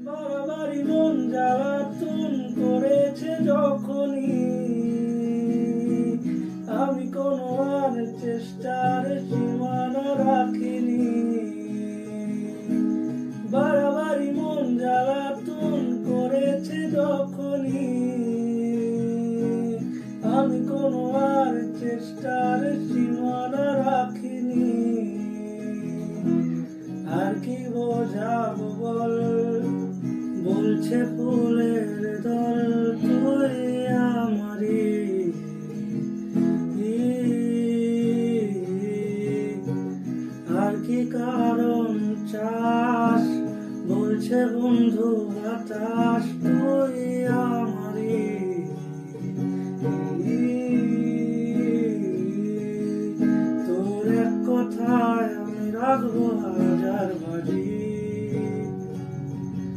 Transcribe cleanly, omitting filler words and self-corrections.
বাড়াবাড়ি মন জ্বালাতন করেছে যখনই, আমি কোনো আর চেষ্টার সীমানা রাখিনি। বাড়াবাড়ি মন জ্বালাতন করেছে যখনই, আমি কোনো আর চেষ্টার সীমানা রাখিনি। আর কি বোঝাবো বল, বলছে ফুলের দল তুই আমারি। আর কি কারণ চাস, বলছে বন্ধু বাতাস তুই আমারি। তোর এক কথায় আমি রাখবো হাজার বাজি।